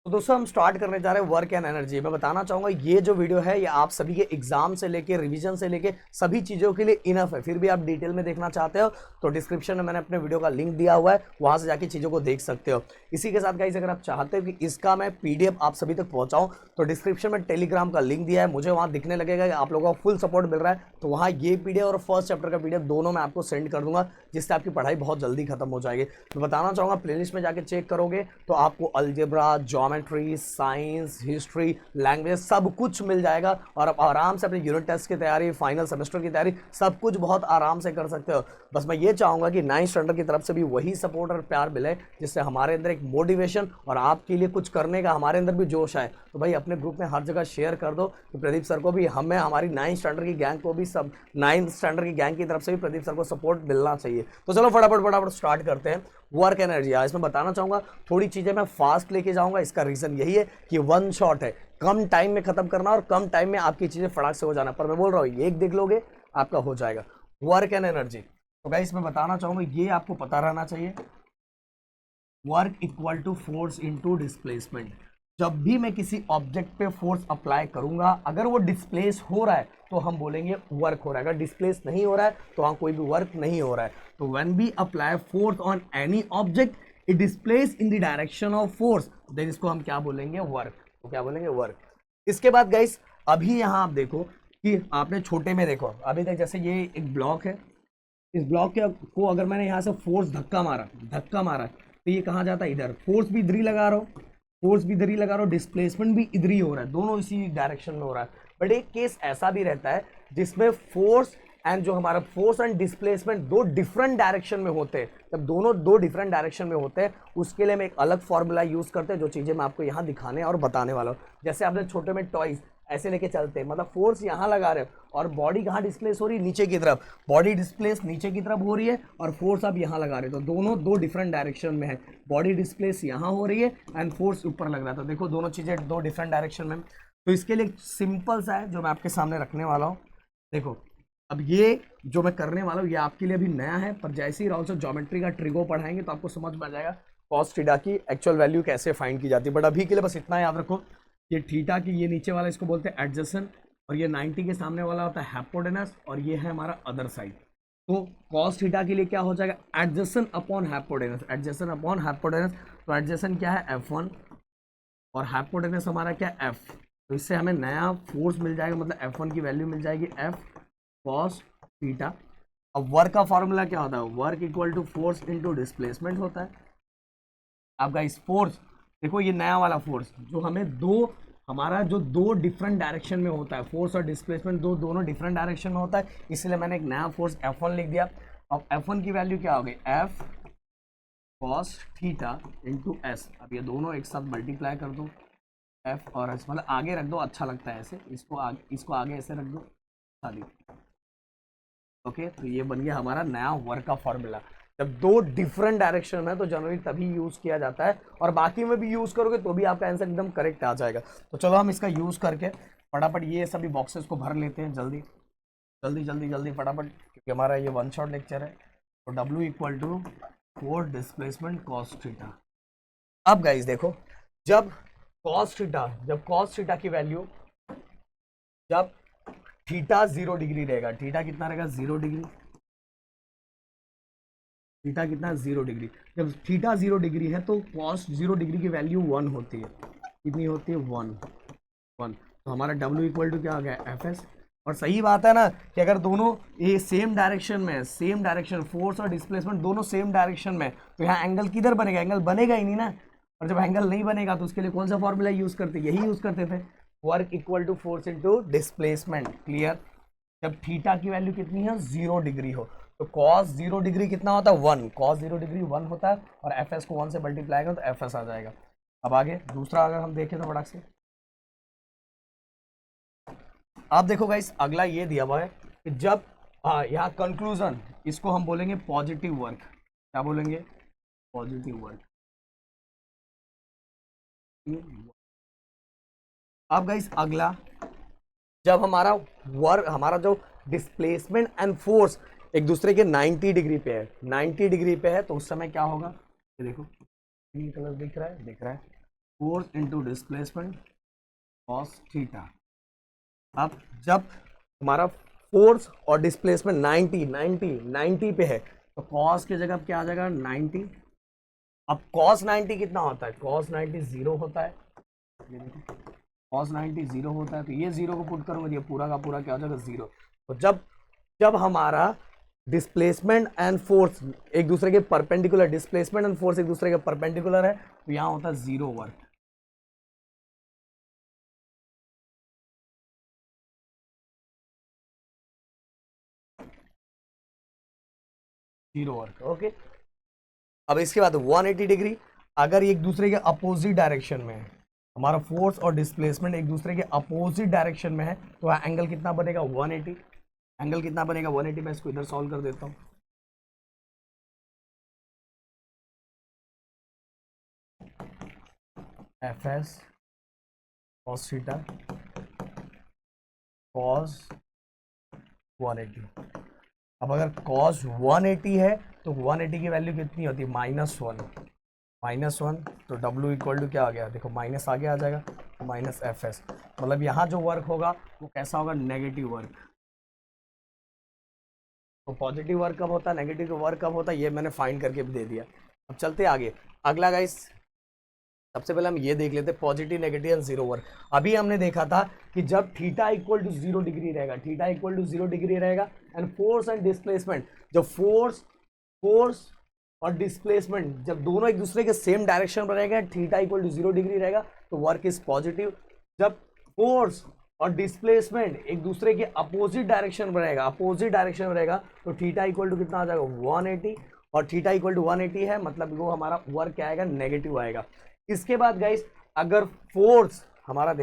तो दोस्तों हम स्टार्ट करने जा रहे हैं वर्क एंड एनर्जी। मैं बताना चाहूंगा ये जो वीडियो है ये आप सभी के एग्जाम से लेके रिवीजन से लेके सभी चीजों के लिए इनफ है। फिर भी आप डिटेल में देखना चाहते हो तो डिस्क्रिप्शन में मैंने अपने वीडियो का लिंक दिया हुआ है, वहां से जाके चीजों को देख सकते हो। इसी के साथ गाइस अगर आप चाहते हो कि इसका मैं पीडीएफ आप सभी तक पहुंचाऊं तो डिस्क्रिप्शन में टेलीग्राम का लिंक दिया है, मुझे वहां दिखने लगेगा कि आप लोगों का फुल सपोर्ट मिल रहा है, तो वहां ये पीडीएफ और फर्स्ट चैप्टर का पीडीएफ दोनों मैं आपको सेंड कर दूंगा, जिससे आपकी पढ़ाई बहुत जल्दी खत्म हो जाएगी। तो बताना चाहूंगा प्लेलिस्ट में जाके चेक करोगे तो आपको algebra, geometry, science, history, language सब कुछ मिल जाएगा और आप आराम से अपने यूनिट टेस्ट की तैयारी, फाइनल सेमेस्टर की तैयारी सब कुछ बहुत आराम से कर सकते हो। बस मैं ये चाहूंगा कि 9th स्टैंडर्ड की तरफ से भी वही सपोर्ट और प्यार मिले, जिससे हमारे अंदर एक मोटिवेशन और आपके लिए कुछ करने का हमारे अंदर भी जोश आए। तो भाई अपने ग्रुप में हर जगह शेयर कर दो कि प्रदीप सर को भी, हमें हमारी 9th स्टैंडर्ड की गैंग को भी, सब 9th स्टैंडर्ड की गैंग की तरफ से भी प्रदीप सर को सपोर्ट मिलना चाहिए। तो चलो फटाफट स्टार्ट करते हैं वर्क एनर्जी। आज मैं बताना चाहूंगा थोड़ी चीजें मैं फास्ट लेके जाऊंगा, इसका रीजन यही है कि वन शॉट है, कम टाइम में खत्म करना और कम टाइम में आपकी चीजें फटाक से हो जाना। पर मैं बोल रहा हूँ एक देख लोगे आपका हो जाएगा। वर्क एंड एनर्जी, तो गाइस मैं बताना चाहूंगा ये आपको पता रहना चाहिए, work equal to force into displacement. जब भी मैं किसी ऑब्जेक्ट पे फोर्स अप्लाई करूंगा, अगर वो डिस्प्लेस हो रहा है तो हम बोलेंगे वर्क हो रहा है, अगर डिस्प्लेस नहीं हो रहा है तो वहां कोई भी वर्क नहीं हो रहा है। तो when we apply force on any object it displace in the direction of force, then इसको हम क्या बोलेंगे, वर्क। तो क्या बोलेंगे, वर्क। इसके बाद गाइस अभी यहां आप देखो कि आपने छोटे में देखो, अभी तक जैसे ये एक ब्लॉक है, इस ब्लॉक के को अगर मैंने यहाँ से फोर्स धक्का मारा तो ये कहाँ जाता है, इधर। फोर्स भी इधर ही लगा रहा हूँ, फोर्स भी इधर ही लगा रहा हूँ, डिस्प्लेसमेंट भी इधर ही हो रहा है, दोनों इसी डायरेक्शन में हो रहा है। बट एक केस ऐसा भी रहता है जिसमें फोर्स एंड जो हमारा फोर्स एंड डिस्प्लेसमेंट दो डिफरेंट डायरेक्शन में होते हैं। जब दोनों दो डिफरेंट डायरेक्शन में होते हैं उसके लिए हम एक अलग फॉर्मूला यूज करते हैं, जो चीजें मैं आपको यहाँ दिखाने और बताने वाला हूँ। जैसे आपने छोटे में टॉयज ऐसे लेके चलते हैं, मतलब फोर्स यहाँ लगा रहे हो और बॉडी कहाँ डिस्प्लेस हो रही है, नीचे की तरफ। बॉडी डिस्प्लेस नीचे की तरफ हो रही है और फोर्स आप यहाँ लगा रहे हो, तो दोनों दो डिफरेंट डायरेक्शन में है। बॉडी डिस्प्लेस यहाँ हो रही है एंड फोर्स ऊपर लग रहा है, तो देखो दोनों चीजें दो डिफरेंट डायरेक्शन में। तो इसके लिए सिंपल सा है जो मैं आपके सामने रखने वाला हूँ। देखो अब ये जो मैं करने वाला हूँ ये आपके लिए अभी नया है, पर जैसे ही राउंड से ज्योमेट्री का ट्रिगो पढ़ाएंगे तो आपको समझ में आ जाएगा कॉस थीटा की एक्चुअल वैल्यू कैसे फाइंड की जाती है। बट अभी के लिए बस इतना याद रखो, ये थीटा की ये नीचे वाला इसको बोलते हैं एडजेसेंट, और ये 90 के सामने वाला होता है हाइपोटेनस, और ये है हमारा अदर साइड। तो कॉस थीटा के लिए क्या हो जाएगा, adjacent upon hypotenuse, adjacent upon hypotenuse. तो एडजेसेंट क्या है, F1, और हाइपोटेनस हमारा क्या है, F। तो इससे हमें नया फोर्स मिल जाएगा, मतलब F1 की वैल्यू मिल जाएगी F कॉस थीटा। अब वर्क का फॉर्मूला क्या होता है, work equal to force into displacement होता है। आपका इस फोर्स देखो, ये नया वाला फोर्स जो हमें हमारा जो दो डिफरेंट डायरेक्शन में होता है, फोर्स और डिस्प्लेसमेंट दोनों डिफरेंट डायरेक्शन में होता है, इसलिए मैंने एक नया फोर्स F1 लिख दिया। अब F1 की वैल्यू क्या हो गई, F cos theta into S. अब ये दोनों एक साथ मल्टीप्लाई कर दो, F और S, मतलब आगे रख दो, अच्छा लगता है ऐसे, इसको आगे ऐसे रख दो, शादी। ओके, तो ये बन गया हमारा नया वर्क का फॉर्मूला। जब दो डिफरेंट डायरेक्शन है तो जनरली तभी यूज किया जाता है, और बाकी में भी यूज करोगे तो भी आपका आंसर एकदम करेक्ट आ जाएगा। तो चलो हम इसका यूज करके फटाफट ये सभी बॉक्सेस को भर लेते हैं, जल्दी जल्दी जल्दी जल्दी फटाफट, क्योंकि हमारा ये वन शॉट लेक्चर है। तो W equal to force displacement cos theta. अब गाइस देखो, जब कॉस थीटा की वैल्यू, जब थीटा 0 डिग्री रहेगा, थीटा कितना रहेगा, 0 डिग्री। थीटा कितना, 0 डिग्री। जब थीटा 0 डिग्री है तो कॉस 0 डिग्री की वैल्यू 1 होती है। कितनी होती है, 1। तो हमारा W इक्वल टू क्या आ गया, Fs। और सही बात है ना कि अगर दोनों ये सेम डायरेक्शन में, सेम डायरेक्शन, फोर्स और डिस्प्लेसमेंट दोनों सेम डायरेक्शन में, तो यहाँ एंगल किधर बनेगा, एंगल बनेगा ही नहीं ना। और जब एंगल नहीं बनेगा तो उसके लिए कौन सा फॉर्मूला यूज करते, यही यूज करते थे, work equal to force into displacement. Clear. जब थीटा की वैल्यू कितनी है, 0 डिग्री हो, तो cos 0 डिग्री कितना होता है, 1। cos 0 डिग्री 1 होता है, और Fs को 1 से मल्टीप्लाई करें तो Fs आ जाएगा। अब आगे दूसरा अगर हम देखें तो फटाक से आप देखो गाइस, अगला ये दिया हुआ है कि जब यहाँ कंक्लूजन, इसको हम बोलेंगे पॉजिटिव वर्क। क्या बोलेंगे, पॉजिटिव वर्क। अब गाइस अगला, जब हमारा जो डिस्प्लेसमेंट एंड फोर्स एक दूसरे के 90 डिग्री पे है, 90 डिग्री पे है, तो उस समय क्या होगा, ये देखो ग्रीन कलर दिख रहा है, force into displacement cos theta. अब जब हमारा फोर्स और डिस्प्लेसमेंट 90 पे है तो कॉस की जगह क्या आ जाएगा 90। अब कॉस 90 कितना होता है, कॉस 90 जीरो होता है, ये देखो कॉस 90 जीरो होता है, तो ये जीरो को पुट करूंगा, ये पूरा का पूरा क्या हो जाएगा जीरो। तो जब जब हमारा डिस्प्लेसमेंट एंड फोर्स एक दूसरे के परपेंडिकुलर, डिस्प्लेसमेंट एंड फोर्स एक दूसरे के परपेंडिकुलर है, तो यहां होता है zero work. Zero work, okay. अब इसके बाद 180 डिग्री, अगर एक दूसरे के अपोजिट डायरेक्शन में है, हमारा फोर्स और डिस्प्लेसमेंट एक दूसरे के अपोजिट डायरेक्शन में है, तो एंगल कितना बनेगा 180। एंगल कितना बनेगा 180। मैं इसको इधर सॉल्व कर देता हूं। F S cos theta cos 180। अब अगर कॉस 180 है तो 180 की वैल्यू कितनी होती है -1, तो W इक्वल टू क्या आ गया, देखो माइनस आगे आ जाएगा, माइनस एफ एस। मतलब यहाँ जो वर्क होगा वो कैसा होगा, नेगेटिव वर्क। तो पॉजिटिव वर्क कब होता है, नेगेटिव वर्क कब होता है, ये मैंने फाइंड करके भी दे दिया। अब चलते आगे। अगला गाइस, सबसे पहले हम ये देख लेते हैं positive, negative and zero work. अभी हमने देखा था कि जब थीटा इक्वल टू 0 डिग्री रहेगा, थीटा इक्वल टू 0 डिग्री रहेगा, एंड फोर्स एंड डिस्प्लेसमेंट, जब फोर्स और डिस्प्लेसमेंट जब दोनों एक दूसरे के सेम डायरेक्शन पर रहेगा, थीटा इक्वल टू 0 डिग्री रहेगा, तो वर्क इज पॉजिटिव। जब फोर्स और डिस्प्लेसमेंट एक दूसरे के अपोजिट डायरेक्शन में रहेगा, तो थीटा इक्वल टू कितना आ जाएगा 180, और थीटा इक्वल टू 180 है, मतलब वो हमारा वर्क क्या आएगा, नेगेटिव आएगा। इसके बाद गाइस, अगर फोर्स, हमारा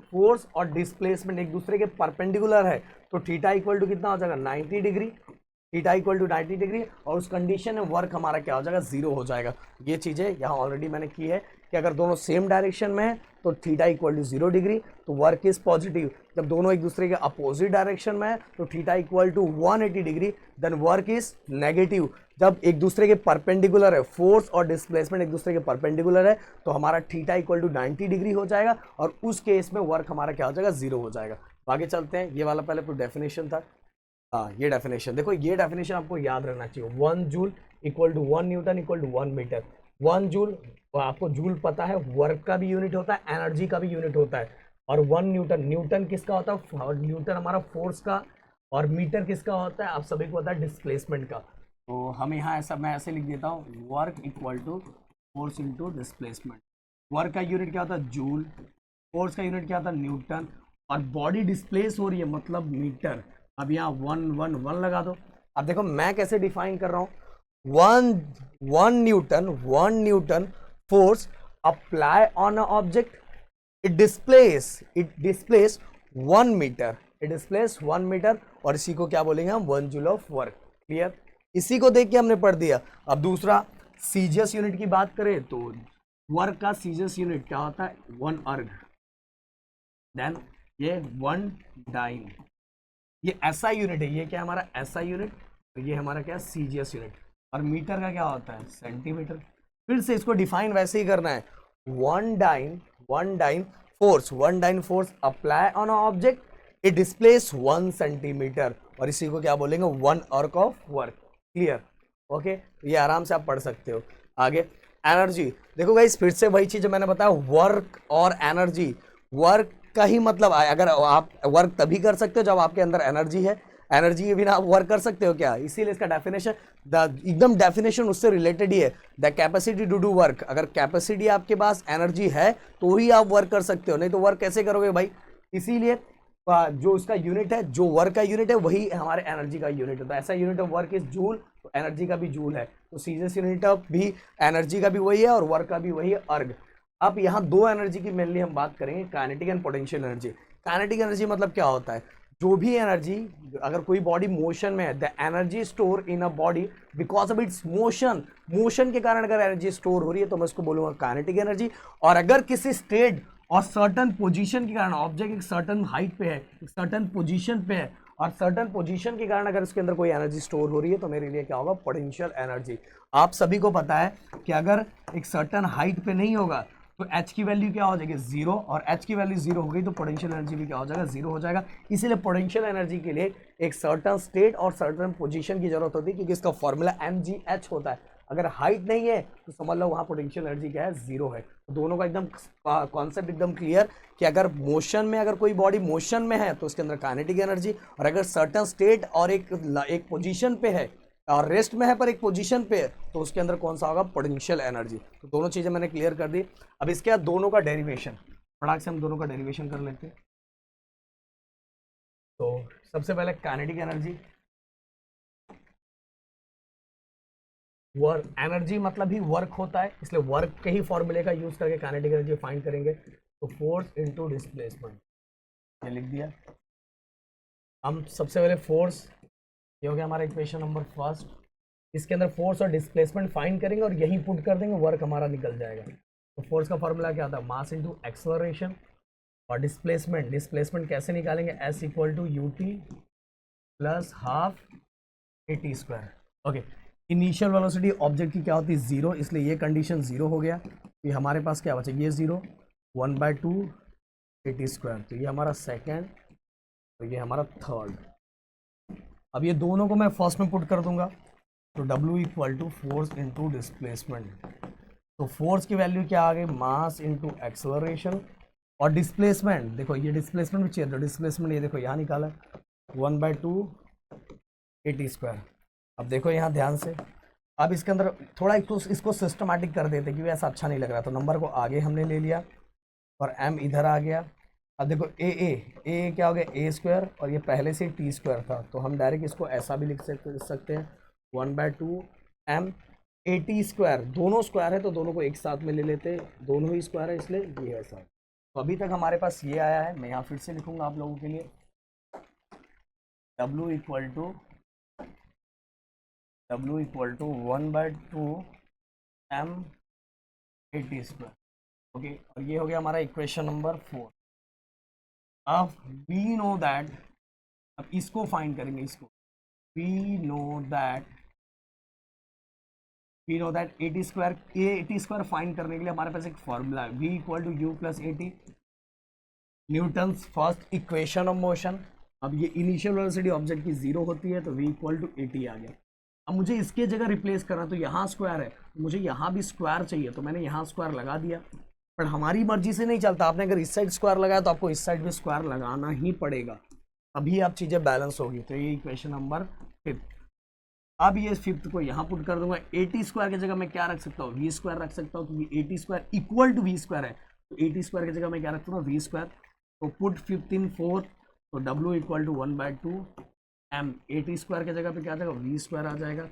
फोर्स और डिस्प्लेसमेंट एक दूसरे के परपेंडिकुलर है, तो थीटा इक्वल टू कितना हो जाएगा 90 degree, theta equal to 90 degree, और उस कंडीशन में वर्क हमारा क्या हो जाएगा, जीरो हो जाएगा। ये चीजें यहाँ ऑलरेडी मैंने की है कि अगर दोनों सेम डायरेक्शन में है तो थीटा इक्वल टू 0 डिग्री, तो वर्क इज पॉजिटिव। जब दोनों एक दूसरे के अपोजिट डायरेक्शन में है तो theta equal to 180 degree, then work is negative. जब एक दूसरे के परपेंडिकुलर है, फोर्स और डिस्प्लेसमेंट एक दूसरे के परपेंडिकुलर है, तो हमारा थीटा इक्वल टू 90 डिग्री हो जाएगा, और उस केस में वर्क हमारा क्या हो जाएगा, जीरो हो जाएगा। आगे चलते हैं। ये वाला पहले कोई डेफिनेशन था, हाँ ये डेफिनेशन देखो, ये डेफिनेशन आपको याद रहना चाहिए। 1 joule equal to 1 newton equal to 1 metre. 1 joule, आपको जूल पता है, वर्क का भी यूनिट होता है, एनर्जी का भी यूनिट होता है। और 1 न्यूटन किसका होता है, न्यूटन हमारा फोर्स का, और मीटर किसका होता है, आप सभी को पता है, डिस्प्लेसमेंट का। तो हम यहाँ मैं ऐसे लिख देता हूँ, work equal to force into displacement. Work का यूनिट क्या होता है, जूल, फोर्स का यूनिट क्या होता है, न्यूटन, और बॉडी डिस्प्लेस हो रही है मतलब मीटर। अब यहाँ 1 लगा दो। अब देखो मैं कैसे डिफाइन कर रहा हूँ, 1 newton force apply on a object, it displace 1 metre, और इसी को क्या बोलेंगे हम, 1 जूल ऑफ वर्क। क्लियर, इसी को देख के हमने पढ़ दिया। अब दूसरा सीजियस यूनिट की बात करें तो वर्क का सीजियस यूनिट क्या होता है, 1 अर्ग, देन ये 1 डाइन, ये ऐसा यूनिट है, ये क्या हमारा ऐसा यूनिट, तो ये हमारा क्या सीजीएस यूनिट, और मीटर का क्या होता है, सेंटीमीटर। फिर से इसको डिफाइन वैसे ही करना है, 1 dyne force apply on object, it displace 1 centimetre, और इसी को क्या बोलेंगे, 1 अर्क ऑफ वर्क। क्लियर, ओके, ये आराम से आप पढ़ सकते हो। आगे एनर्जी देखो गाइस, फिर से वही चीज मैंने बताया, वर्क और एनर्जी, वर्क का ही मतलब, अगर आप वर्क तभी कर सकते हो जब आपके अंदर एनर्जी है, एनर्जी के बिना आप वर्क कर सकते हो क्या, इसीलिए इसका डेफिनेशन एकदम डेफिनेशन उससे रिलेटेड ही है, the capacity to do work. अगर कैपेसिटी आपके पास एनर्जी है तो ही आप वर्क कर सकते हो, नहीं तो वर्क कैसे करोगे भाई। इसीलिए जो उसका यूनिट है, जो वर्क का यूनिट है, वही हमारे एनर्जी का यूनिट है। तो ऐसा unit of work is joule, तो एनर्जी का भी जूल है, तो सीरियस यूनिट ऑफ भी एनर्जी का भी वही है और वर्क का भी वही है, अर्ग। अब यहाँ दो एनर्जी की मेनली हम बात करेंगे, kinetic and potential energy. Kinetic energy मतलब क्या होता है, जो भी एनर्जी, अगर कोई बॉडी मोशन में है, the energy store in a body because of its motion के कारण अगर एनर्जी स्टोर हो रही है तो मैं उसको बोलूंगा काइनेटिक एनर्जी। और अगर किसी स्टेट और सर्टन पोजीशन के कारण, ऑब्जेक्ट एक सर्टन हाइट पे है, एक सर्टन पोजीशन पे है, और सर्टन पोजीशन के कारण अगर उसके अंदर कोई एनर्जी स्टोर हो रही है तो मेरे लिए क्या होगा, पोटेंशियल एनर्जी। आप सभी को पता है कि अगर एक सर्टन हाइट पे नहीं होगा तो एच की वैल्यू क्या हो जाएगी, जीरो, और एच की वैल्यू जीरो हो गई तो पोटेंशियल एनर्जी भी क्या हो जाएगा, जीरो हो जाएगा। इसीलिए पोटेंशियल एनर्जी के लिए एक सर्टन स्टेट और सर्टन पोजीशन की जरूरत होती है, क्योंकि इसका फॉर्मूला mgh होता है। अगर हाइट नहीं है तो समझ लो वहां पोटेंशियल एनर्जी क्या है, जीरो है। तो दोनों का एकदम कॉन्सेप्ट एकदम क्लियर कि अगर मोशन में, अगर कोई बॉडी मोशन में है तो उसके अंदर काइनेटिक एनर्जी, और अगर सर्टन स्टेट और एक पोजीशन पे है और रेस्ट में है पर एक पोजीशन पे है तो उसके अंदर कौन सा होगा, पोटेंशियल एनर्जी। तो दोनों चीजें मैंने क्लियर कर दी। अब इसके बाद दोनों का डेरिवेशन, फटाक से हम दोनों का डेरिवेशन कर लेते हैं। तो सबसे पहले काइनेटिक एनर्जी, वर्क, एनर्जी मतलब ही वर्क होता है, इसलिए वर्क के ही फॉर्मूले का यूज करके काइनेटिक एनर्जी फाइंड करेंगे। तो फोर्स इनटू डिस्प्लेसमेंट, ये लिख दिया। हम सबसे पहले फोर्स, ये हो गया हमारा इक्वेशन नंबर फर्स्ट, इसके अंदर फोर्स और डिस्प्लेसमेंट फाइंड करेंगे और यही पुट कर देंगे, वर्क हमारा निकल जाएगा। तो फोर्स का फॉर्मूला क्या था, मास इनटू एक्सेलरेशन, और डिस्प्लेसमेंट, डिस्प्लेसमेंट कैसे निकालेंगे, S equal to U T plus half A T square. Okay, initial velocity object की क्या होती है, जीरो, इसलिए ये कंडीशन जीरो हो गया। ये हमारे पास क्या बचा, ये जीरो, 1/2 ए टी स्क्वायर, तो ये हमारा सेकेंड, तो ये हमारा थर्ड। अब ये दोनों को मैं फर्स्ट में पुट कर दूंगा, तो W equal to force into displacement. तो फोर्स की वैल्यू क्या आ गई, मास इंटू एक्सेलरेशन, और डिस्प्लेसमेंट, देखो ये डिस्प्लेसमेंट भी चाहिए, तो डिस्प्लेसमेंट ये देखो यहाँ निकाला 1/2 ए टी स्क्वायर। अब देखो यहाँ ध्यान से, अब इसके अंदर थोड़ा इसको सिस्टमैटिक कर देते क्योंकि ऐसा अच्छा नहीं लग रहा, तो नंबर को आगे हमने ले लिया और m इधर आ गया। अब देखो ए क्या हो गया, ए स्क्वायर, और ये पहले से टी स्क्वायर था, तो हम डायरेक्ट इसको ऐसा भी लिख सकते हैं 1/2 m ए टी स्क्वायर। दोनों स्क्वायर है तो दोनों को एक साथ में ले लेते हैं, दोनों ही स्क्वायर है इसलिए ये ऐसा। तो अभी तक हमारे पास ये आया है, मैं यहाँ फिर से लिखूंगा आप लोगों के लिए, W equal to 1/2 m A T square. Okay, और ये हो गया हमारा इक्वेशन नंबर 4। अब वी नो दैट, अब इसको फाइंड करेंगे, इसको we know that A T square find करने के लिए हमारे पास एक फॉर्मूला है, v equal to U plus A T, Newton's first equation of motion. अब ये इनिशियल वेलोसिटी ऑब्जेक्ट की जीरो होती है, तो v equal to A T आ गया। अब मुझे इसके जगह रिप्लेस करना, तो यहाँ स्क्वायर है, तो मुझे यहाँ भी स्क्वायर चाहिए, तो मैंने यहाँ स्क्वायर लगा दिया। पर हमारी मर्जी से नहीं चलता, आपने अगर इस साइड स्क्वायर लगाया तो आपको इस साइड भी स्क्वायर लगाना ही पड़ेगा, अभी आप चीज़ें बैलेंस होगी। तो ये इक्वेशन नंबर 5। अब ये 5th को यहाँ पुट कर दूंगा, ए टी स्क्वायर की जगह मैं क्या रख सकता हूँ, वी स्क्वायर रख सकता हूँ, क्योंकि A T square equal to V square है, तो ए टी स्क्वायर की जगह मैं क्या रखता हूँ, वी स्क्वायर। तो पुट 5 in 4, तो W equal to 1/2 m A T square की जगह पे क्या आ जाएगा, वी स्क्वायर आ जाएगा।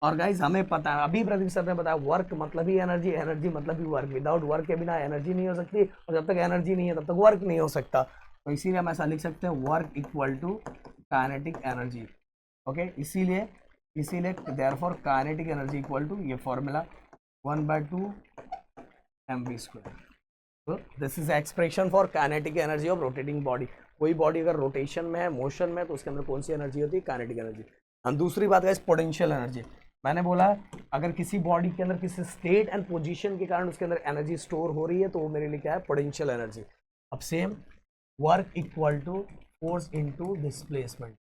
और गाइज हमें पता है, अभी प्रदीप सर ने बताया, वर्क मतलब ही एनर्जी, एनर्जी मतलब ही वर्क, विदाउट वर्क के बिना एनर्जी नहीं हो सकती, और जब तक एनर्जी नहीं है तब तक वर्क नहीं हो सकता। तो इसीलिए हम ऐसा लिख सकते हैं, work equal to kinetic energy. Okay, इसीलिए therefore kinetic energy equal to, ये फॉर्मूला 1/2 mv स्क्वायर। तो this is expression for kinetic energy of rotating body. कोई बॉडी अगर रोटेशन में है, मोशन में, तो उसके अंदर कौन सी एनर्जी होती है, काइनेटिक एनर्जी। हम दूसरी बात गाइस, पोटेंशियल एनर्जी, मैंने बोला अगर किसी बॉडी के अंदर किसी स्टेट एंड पोजीशन के कारण उसके अंदर एनर्जी स्टोर हो रही है तो वो मेरे लिए क्या है, पोटेंशियल एनर्जी। अब same, work equal to force into displacement.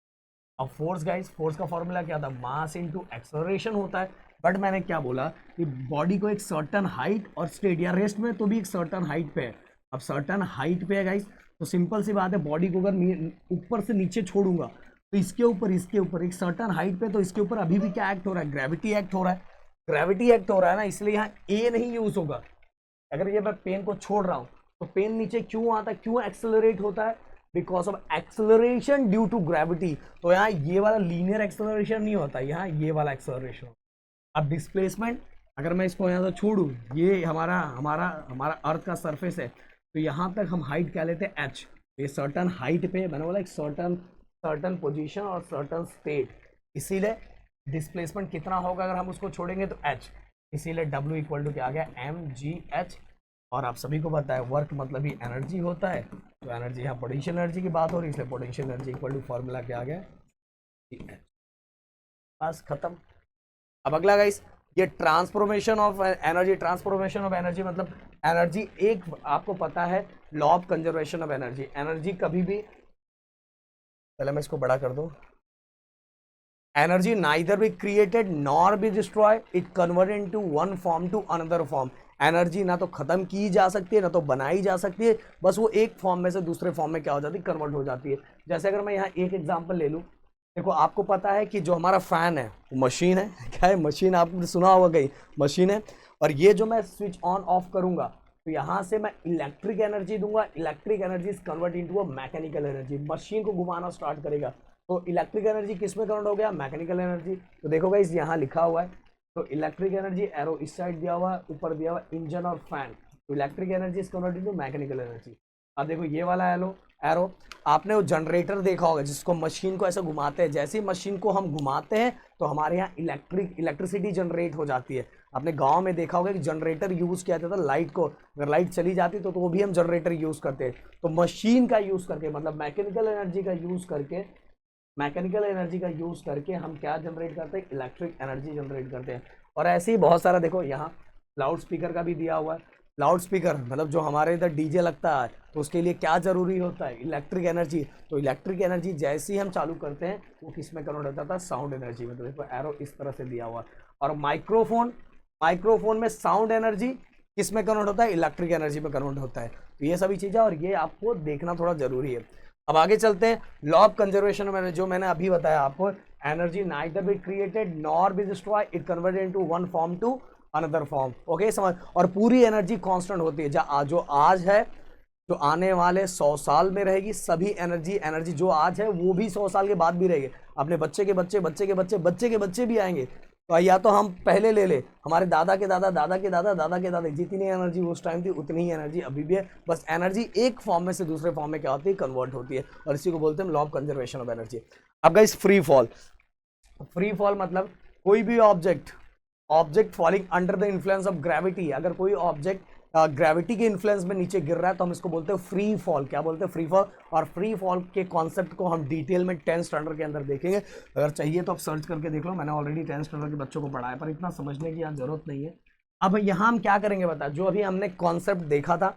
अब फोर्स गाइस, फोर्स का फॉर्मूला क्या था, मास इनटू एक्सेलरेशन होता है, बट मैंने क्या बोला कि बॉडी को एक सर्टन हाइट और स्टेट या रेस्ट में तो भी एक सर्टन हाइट पे है। अब सर्टन हाइट पे है गाइस, तो सिंपल सी बात है, बॉडी को अगर ऊपर से नीचे छोड़ूंगा तो इसके ऊपर एक सर्टन हाइट पे, तो इसके ऊपर अभी भी क्या एक्ट हो रहा है, ग्रेविटी एक्ट हो रहा है ना, इसलिए यहाँ ए नहीं यूज होगा। अगर ये मैं पेन को छोड़ रहा हूँ तो पेन नीचे क्यों आता है, क्यों एक्सेलरेट होता है, because of acceleration due to gravity. तो यहाँ ये वाला लीनियर एक्सेलरेशन नहीं होता, यहाँ ये वाला एक्सेलरेशन। अब डिस्प्लेसमेंट, अगर मैं इसको यहाँ से छोड़ू, ये हमारा अर्थ का सरफेस है, तो यहाँ तक हम हाइट क्या लेते हैं, एच। ये सर्टन हाइट पे, मैंने बोला एक सर्टन पोजीशन और सर्टन स्टेट, इसीलिए डिस्प्लेसमेंट कितना होगा अगर हम उसको छोड़ेंगे तो h, इसीलिए W इक्वल टू क्या आ गया, mgh। और आप सभी को पता है वर्क मतलब ही एनर्जी होता है, तो एनर्जी, यहाँ पोटेंशियल एनर्जी की बात हो रही है, इसलिए potential energy equal to formula क्या आ गया, बस खत्म। अब अगला गाइस, ये transformation of energy, transformation of energy मतलब एनर्जी, एक आपको पता है law of conservation of energy, energy कभी भी, पहले मैं इसको बड़ा कर दूं, energy neither be created nor be destroy, it convert into one form to another form. Energy ना तो खत्म की जा सकती है ना तो बनाई जा सकती है, बस वो एक फॉर्म में से दूसरे फॉर्म में क्या हो जाती है, कन्वर्ट हो जाती है। जैसे अगर मैं यहाँ एक एग्जांपल ले लूँ, देखो आपको पता है कि जो हमारा फैन है वो मशीन है, क्या है, मशीन, आपने सुना होगा कहीं, मशीन है। और ये जो मैं स्विच ऑन ऑफ करूंगा तो यहाँ से मैं इलेक्ट्रिक एनर्जी दूंगा, electric energy is convert into a mechanical energy, machine को घुमाना स्टार्ट करेगा, तो इलेक्ट्रिक एनर्जी किस में कन्वर्ट हो गया, मैकेनिकल एनर्जी। तो देखो गाइस यहाँ लिखा हुआ है, तो इलेक्ट्रिक एनर्जी एरो इस साइड दिया हुआ है, ऊपर दिया हुआ इंजन और फैन, तो electric energy is convert into mechanical energy. अब देखो ये वाला एरो एरो, आपने वो जनरेटर देखा होगा जिसको मशीन को ऐसे घुमाते हैं, जैसे ही मशीन को हम घुमाते हैं तो हमारे यहाँ इलेक्ट्रिसिटी जनरेट हो जाती है। आपने गांव में देखा होगा कि जनरेटर यूज किया जाता था लाइट को, अगर लाइट चली जाती तो वो भी हम जनरेटर यूज करते हैं। तो मशीन का यूज करके मतलब मैकेनिकल एनर्जी का यूज करके, मैकेनिकल एनर्जी का यूज करके हम क्या जनरेट करते हैं, इलेक्ट्रिक एनर्जी जनरेट करते हैं। और ऐसे ही बहुत सारा, देखो यहाँ लाउड स्पीकर का भी दिया हुआ है, लाउड स्पीकर मतलब जो हमारे इधर डीजे लगता है तो उसके लिए क्या जरूरी होता है, इलेक्ट्रिक एनर्जी। तो इलेक्ट्रिक एनर्जी जैसे ही हम चालू करते हैं वो किस में कन्वर्ट होता था, साउंड एनर्जी में। तो देखो एरो इस तरह से दिया हुआ है। और माइक्रोफोन, माइक्रोफोन में साउंड एनर्जी किस में कन्वर्ट होता है, इलेक्ट्रिक एनर्जी में कन्वर्ट होता है। तो ये सभी चीज़ें, और ये आपको देखना थोड़ा जरूरी है। अब आगे चलते हैं, लॉ ऑफ कंजर्वेशन में जो मैंने अभी बताया आपको, energy neither be created nor be destroy, it convert into one form to another form. Okay समझ, और पूरी एनर्जी कांस्टेंट होती है, जो आज है, जो आने वाले 100 साल में रहेगी, सभी एनर्जी जो आज है वो भी 100 साल के बाद भी रहेगी। अपने बच्चे के बच्चे, बच्चे के बच्चे, बच्चे के बच्चे भी आएंगे। तो या तो हम पहले ले ले, हमारे दादा के दादा, दादा के दादा, दादा के दादा, जितनी एनर्जी उस टाइम थी उतनी ही एनर्जी अभी भी है, बस एनर्जी एक फॉर्म में से दूसरे फॉर्म में क्या होती है, कन्वर्ट होती है। और इसी को बोलते हैं law of conservation of energy. अब guys free fall, free fall मतलब कोई भी object falling under the influence of gravity, अगर कोई ऑब्जेक्ट ग्रेविटी के इन्फ्लुएंस में नीचे गिर रहा है तो हम इसको बोलते हैं फ्री फॉल। क्या बोलते हैं, फ्री फॉल। और फ्री फॉल के कॉन्सेप्ट को हम डिटेल में 10th स्टैंडर्ड के अंदर देखेंगे, अगर चाहिए तो आप सर्च करके देख लो, मैंने ऑलरेडी 10th स्टैंडर्ड के बच्चों को पढ़ाया, पर इतना समझने की यहाँ जरूरत नहीं है। अब यहाँ हम क्या करेंगे बता, जो अभी हमने कॉन्सेप्ट देखा था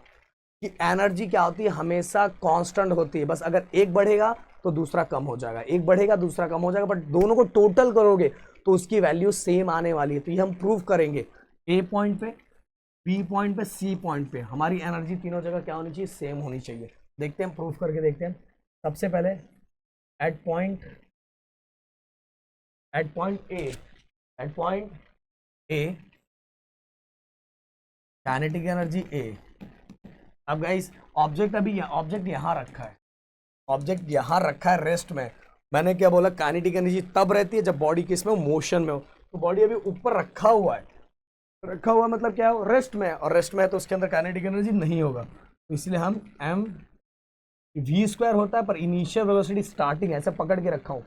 कि एनर्जी क्या होती है, हमेशा कांस्टेंट होती है, बस अगर एक बढ़ेगा तो दूसरा कम हो जाएगा, एक बढ़ेगा दूसरा कम हो जाएगा, बट दोनों को टोटल करोगे तो उसकी वैल्यू सेम आने वाली है। तो ये हम प्रूव करेंगे, ए पॉइंट पे, बी पॉइंट पे, सी पॉइंट पे हमारी एनर्जी तीनों जगह क्या होनी चाहिए, सेम होनी चाहिए। देखते हैं, प्रूफ करके देखते हैं। सबसे पहले at point A kinetic energy A. अब गाइस ऑब्जेक्ट अभी ऑब्जेक्ट यहाँ रखा है, ऑब्जेक्ट यहाँ रखा है रेस्ट में। मैंने क्या बोला, काइनेटिक एनर्जी तब रहती है जब बॉडी किस में हो, मोशन में हो। तो बॉडी अभी ऊपर रखा हुआ है, रखा हुआ मतलब क्या हो, रेस्ट में है, और रेस्ट में है तो उसके अंदर काइनेटिक एनर्जी नहीं होगा। तो इसलिए हम एम वी स्क्वायर होता है, पर इनिशियल वेलोसिटी स्टार्टिंग ऐसे पकड़ के रखा हूँ,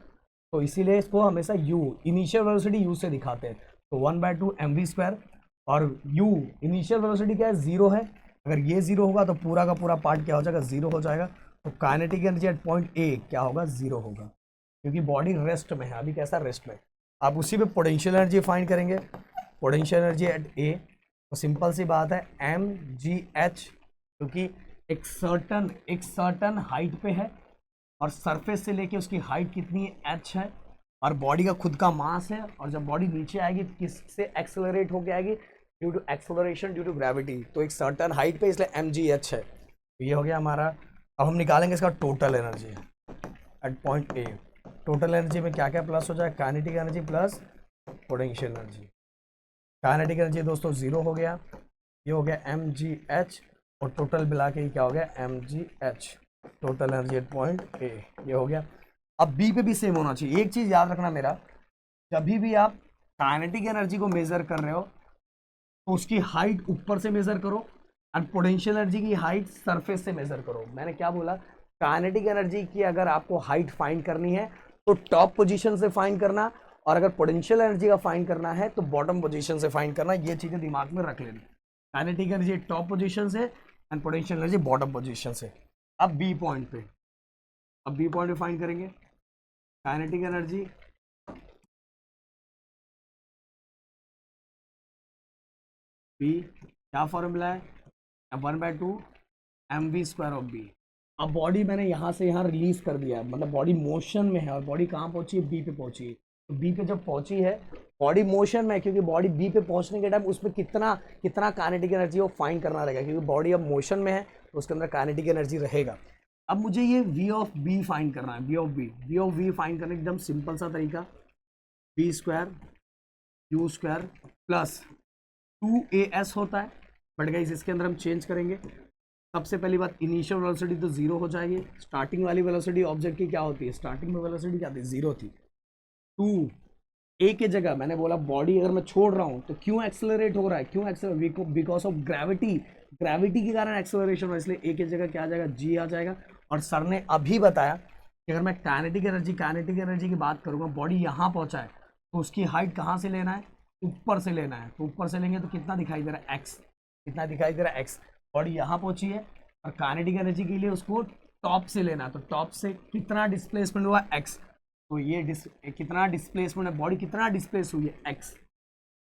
तो इसीलिए इसको हमेशा यू, इनिशियल वेलोसिटी यू से दिखाते हैं। तो 1/2 mv स्क्वायर, और यू इनिशियल वेलोसिटी क्या है, 0 है। अगर ये 0 होगा तो पूरा का पूरा पार्ट क्या हो जाएगा, 0 हो जाएगा। तो काइनेटिक एनर्जी एट पॉइंट ए क्या होगा, 0 होगा, क्योंकि बॉडी रेस्ट में है, अभी कैसा रेस्ट में। आप उसी पे पोटेंशियल एनर्जी फाइंड करेंगे, पोटेंशियल एनर्जी एट ए, तो सिंपल सी बात है mgh, क्योंकि एक सर्टन हाइट पे है और सरफेस से लेके उसकी हाइट कितनी है, h है, और बॉडी का खुद का मास है, और जब बॉडी नीचे आएगी किससे एक्सेलरेट होके आएगी, due to acceleration, due to gravity. तो एक सर्टन हाइट पे, इसलिए mgh है। तो ये हो गया हमारा। अब हम निकालेंगे इसका total energy at point A. Total energy में क्या क्या प्लस हो जाए, kinetic energy plus potential energy. Kinetic energy दोस्तों 0 हो गया, ये हो गया mgh, और टोटल मिला के क्या हो गया, mgh, total energy at point ए, ये हो गया। अब बी पे भी सेम होना चाहिए। एक चीज याद रखना मेरा, जब भी आप काइनेटिक एनर्जी को मेजर कर रहे हो तो उसकी हाइट ऊपर से मेजर करो, और पोटेंशियल एनर्जी की हाइट सरफेस से मेजर करो। मैंने क्या बोला, काइनेटिक एनर्जी की अगर आपको हाइट फाइंड करनी है तो टॉप पोजीशन से फाइंड करना, और अगर पोटेंशियल एनर्जी का फाइंड करना है तो बॉटम पोजीशन से फाइंड करना। ये चीजें दिमाग में रख लेनी। काइनेटिक एनर्जी टॉप पोजीशन से and potential energy bottom position से। अब बी पॉइंट पे, अब बी पॉइंट पे फाइंड करेंगे काइनेटिक एनर्जी बी, क्या फॉर्मूला है, 1/2 mv² ऑफ बी। अब बॉडी मैंने यहाँ से यहाँ रिलीज कर दिया, मतलब बॉडी मोशन में है और बॉडी कहाँ पहुंची है, बी पे पहुंची है। तो बी पे जब पहुंची है, बॉडी मोशन में है, क्योंकि बॉडी बी पे पहुंचने के टाइम उसमें कितना कितना काइनेटिक एनर्जी वो फाइंड करना रहेगा, क्योंकि बॉडी अब मोशन में है तो उसके अंदर काइनेटिक एनर्जी रहेगा। अब मुझे ये वी ऑफ बी फाइंड करना है, वी ऑफ बी फाइंड करने एकदम सिंपल सा तरीका, v² u² प्लस 2as होता है, बट गाइस इसके अंदर हम चेंज करेंगे। सबसे पहली बात, इनिशियल वेलोसिटी तो जीरो हो जाएगी। स्टार्टिंग वाली वेलोसिटी ऑब्जेक्ट की क्या होती है, स्टार्टिंग में वेलोसिटी क्या थी, जीरो थी। 2 ए के जगह मैंने बोला बॉडी अगर मैं छोड़ रहा हूँ तो क्यों एक्सेलरेट हो रहा है, क्यों accelerate, because of gravity, gravity के कारण एक्सेलरेशन हो, इसलिए ए की जगह क्या आ जाएगा, जी आ जाएगा। और सर ने अभी बताया कि अगर मैं काइनेटिक एनर्जी की बात करूँगा, बॉडी यहाँ पहुँचा है तो उसकी हाइट कहाँ से लेना है, ऊपर से लेना है। तो ऊपर से लेंगे तो कितना दिखाई दे रहा है, एक्स, कितना दिखाई दे रहा है, एक्स। बॉडी यहाँ पहुंची है और काइनेटिक एनर्जी के लिए उसको टॉप से लेना है, तो टॉप से कितना डिस्प्लेसमेंट हुआ, एक्स। तो ये कितना डिस्प्लेसमेंट है, बॉडी कितना डिस्प्लेस हुई है, एक्स।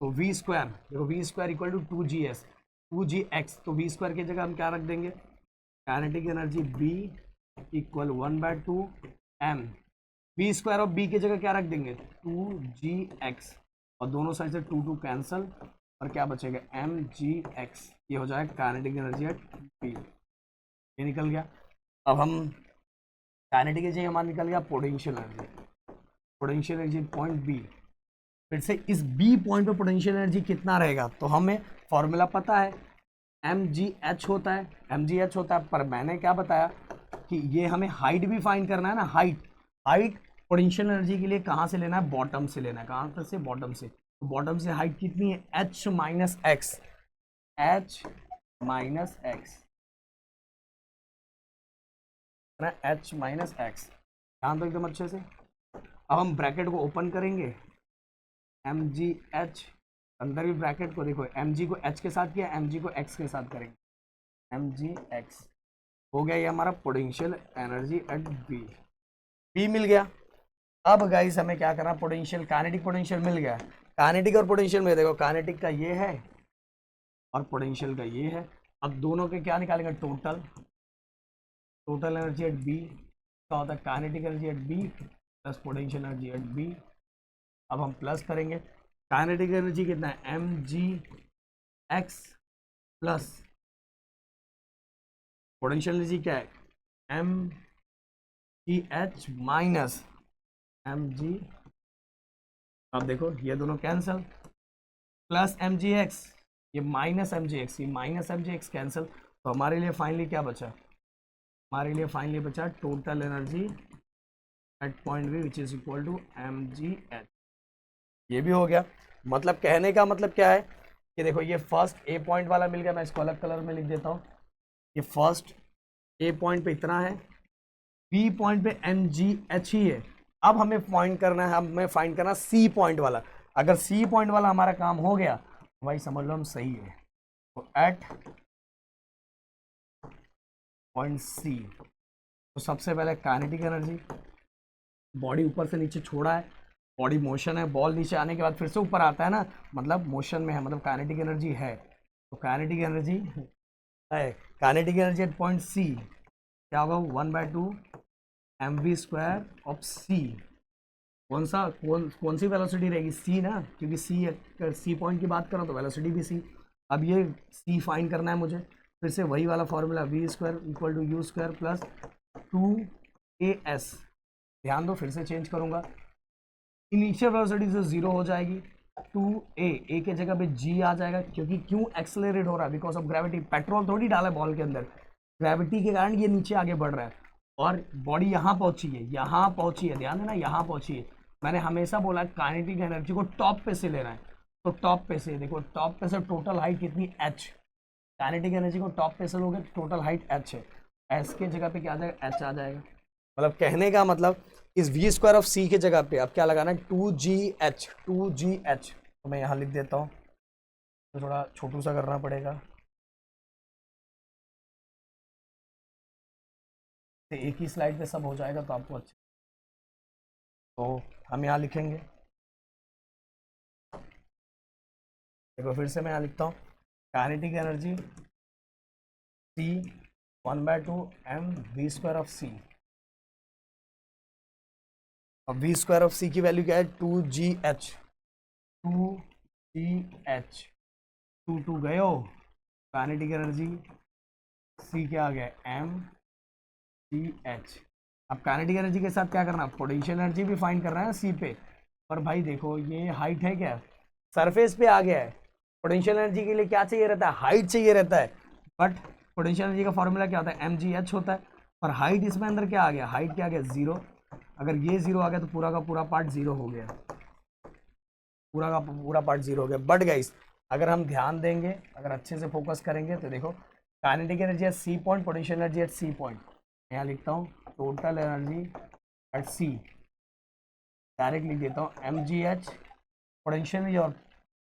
तो v², देखो v² equal to 2gx, 2gx। तो v² की जगह हम क्या रख देंगे, kinetic energy b equal 1/2 m, v² of b की जगह क्या रख देंगे, 2gx, और दोनों साइड से 2 कैंसल, और क्या बचेगा, mgx। ये हो जाएगा काइनेटिक एनर्जी एट बी, ये निकल गया। अब हम काइनेटिक एनर्जी हमारा निकल गया, पोटेंशियल एनर्जी पॉइंट बी। फिर से इस बी पॉइंट पे पोटेंशियल एनर्जी कितना रहेगा, तो हमें फॉर्मूला पता है, mgh होता है, पर मैंने क्या बताया कि ये हमें हाइट भी फाइंड करना है ना, हाइट पोटेंशियल एनर्जी के लिए कहाँ से लेना है, बॉटम से लेना है। कहाँ से, बॉटम से। तो बॉटम से हाइट कितनी है, h minus x, h minus x, ध्यान दो एकदम अच्छे से। अब हम ब्रैकेट को ओपन करेंगे, mgh, अंदर भी ब्रैकेट को देखो, mg को h के साथ किया, mg को x के साथ करेंगे, mgx। हो गया ये हमारा पोटेंशियल एनर्जी एट बी मिल गया। अब गाइस हमें क्या करना, पोटेंशियल, काइनेटिक पोटेंशियल मिल गया। काइनेटिक और पोटेंशियल में देखो, काइनेटिक का ये है और पोटेंशियल का ये है। अब दोनों के क्या निकालेंगे, टोटल एनर्जी एट बी क्या होता है, kinetic energy at B plus potential energy at B. अब हम प्लस करेंगे, काइनेटिक एनर्जी कितना है, mgx प्लस पोटेंशियल एनर्जी क्या है, mgh माइनस mg। अब देखो ये दोनों कैंसल, प्लस mgx, ये माइनस mgx कैंसल। तो हमारे लिए फाइनली क्या बचा, total energy at point B which is equal to mgh। ये भी हो गया। मतलब कहने का मतलब क्या है कि देखो ये फर्स्ट ए पॉइंट वाला मिल गया, मैं इसको अलग कलर में लिख देता हूँ। ये फर्स्ट ए पॉइंट पे इतना है, बी पॉइंट पे mgh ही है। अब हमें फाइंड करना सी पॉइंट वाला। अगर सी पॉइंट वाला हमारा काम हो गया तो भाई समझ लो हम सही है। तो एट पॉइंट सी, तो सबसे पहले काइनेटिक एनर्जी, बॉडी ऊपर से नीचे छोड़ा है, बॉडी मोशन है, बॉल नीचे आने के बाद फिर से ऊपर आता है ना, मतलब मोशन में है, मतलब काइनेटिक एनर्जी है। तो काइनेटिक एनर्जी है, kinetic energy at point C क्या होगा, 1/2 mv² ऑफ सी। कौन सी वेलोसिटी रहेगी, सी ना, क्योंकि सी पॉइंट की बात करो तो वेलोसिटी भी सी। अब ये सी फाइंड करना है मुझे, फिर से वही वाला formula, v² equal to u² plus 2as। ध्यान दो, फिर से चेंज करूंगा, इनिशियल वेलोसिटी से जीरो हो जाएगी, 2a के जगह पे g आ जाएगा, क्योंकि क्यों एक्सेलरेट हो रहा है, बिकॉज ऑफ ग्रेविटी। पेट्रोल थोड़ी डाला बॉल के अंदर, ग्रेविटी के कारण ये नीचे आगे बढ़ रहा है। और बॉडी यहाँ पहुंची है, ध्यान देना, यहाँ पहुंची है। मैंने हमेशा बोला काइनेटिक एनर्जी को टॉप पे से लेना है, तो टॉप पे से देखो, टॉप पे से टोटल हाइट कितनी, h। काइनेटिक एनर्जी को टॉप पे से लोगे, टोटल हाइट h है, s के जगह पे क्या आ जाएगा, h आ जाएगा। मतलब कहने का मतलब इस v² ऑफ c के जगह पे अब क्या लगाना है, 2gh। तो मैं यहाँ लिख देता हूँ तो थोड़ा छोटू सा करना पड़ेगा। तो एक ही स्लाइड पे सब हो जाएगा तो आपको अच्छा। तो हम यहाँ लिखेंगे, देखो फिर से मैं यहाँ लिखता हूँ kinetic energy C 1/2 mv² of C। अब v² ऑफ C की वैल्यू क्या है 2gh। 2gh 2 गए हो, काइनेटिक एनर्जी C क्या आ गया mgh। अब काइनेटिक एनर्जी के साथ क्या करना, पोटेंशियल एनर्जी भी फाइंड कर रहे हैं C पे। पर भाई देखो ये हाइट है क्या, सरफेस पे आ गया है। पोटेंशियल एनर्जी के लिए क्या चाहिए रहता है, हाइट चाहिए रहता है। बट पोटेंशियल एनर्जी का फॉर्मूला क्या होता है mgh होता है। पर हाइट इसमें अंदर क्या आ गया, हाइट क्या आ गया 0। अगर ये 0 आ गया तो पूरा का पूरा पार्ट 0 हो गया, पूरा का पूरा पार्ट 0 हो गया। बट गाइस अगर हम ध्यान देंगे, अगर अच्छे से फोकस करेंगे तो देखो kinetic energy eight C point, potential energy eight C point. यहाँ लिखता हूँ total energy eight C, direct लिख देता हूँ mgh। पोटेंशियल एनर्जी और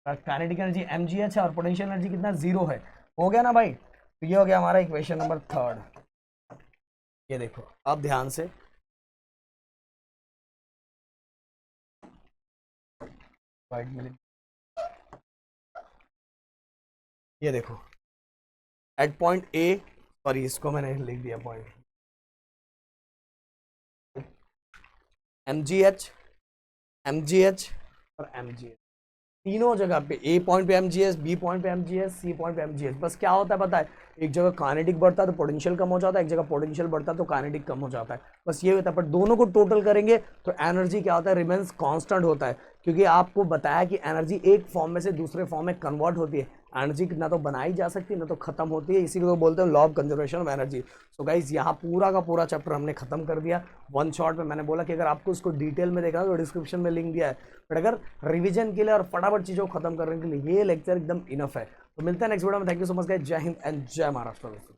काइनेटिक एनर्जी mgh है और पोटेंशियल एनर्जी कितना 0 है। हो गया ना भाई, तो ये हो गया हमारा इक्वेशन नंबर 3। ये देखो अब ध्यान से, ये देखो एट पॉइंट ए, सॉरी इसको मैंने लिख दिया पॉइंट, mgh mgh और mgh तीनों जगह पे, ए पॉइंट पे mgh, बी पॉइंट पे mgh, सी पॉइंट पे mgh। बस क्या होता है पता है, एक जगह काइनेटिक बढ़ता है तो पोटेंशियल कम हो जाता है, एक जगह पोटेंशियल बढ़ता है तो काइनेटिक कम हो जाता है। बस ये होता है। पर दोनों को टोटल करेंगे तो एनर्जी क्या होता है, रिमेंस कांस्टेंट होता है। क्योंकि आपको बताया कि एनर्जी एक फॉर्म में से दूसरे फॉर्म में कन्वर्ट होती है। एनर्जी ना तो बनाई जा सकती है ना तो खत्म होती है, इसीलिए वो बोलते हैं law of conservation of energy. So guys यहाँ पूरा का पूरा चैप्टर हमने खत्म कर दिया वन शॉट में। मैंने बोला कि अगर आपको इसको डिटेल में देखना है तो डिस्क्रिप्शन में लिंक दिया है। बट अगर रिवीजन के लिए और फटाफट चीज़ों को खत्म करने के लिए ये लेक्चर एकदम इनफ है। तो मिलते हैं नेक्स्ट वीडियो में। Thank you so much guys, जय हिंद एंड जय महाराष्ट्र।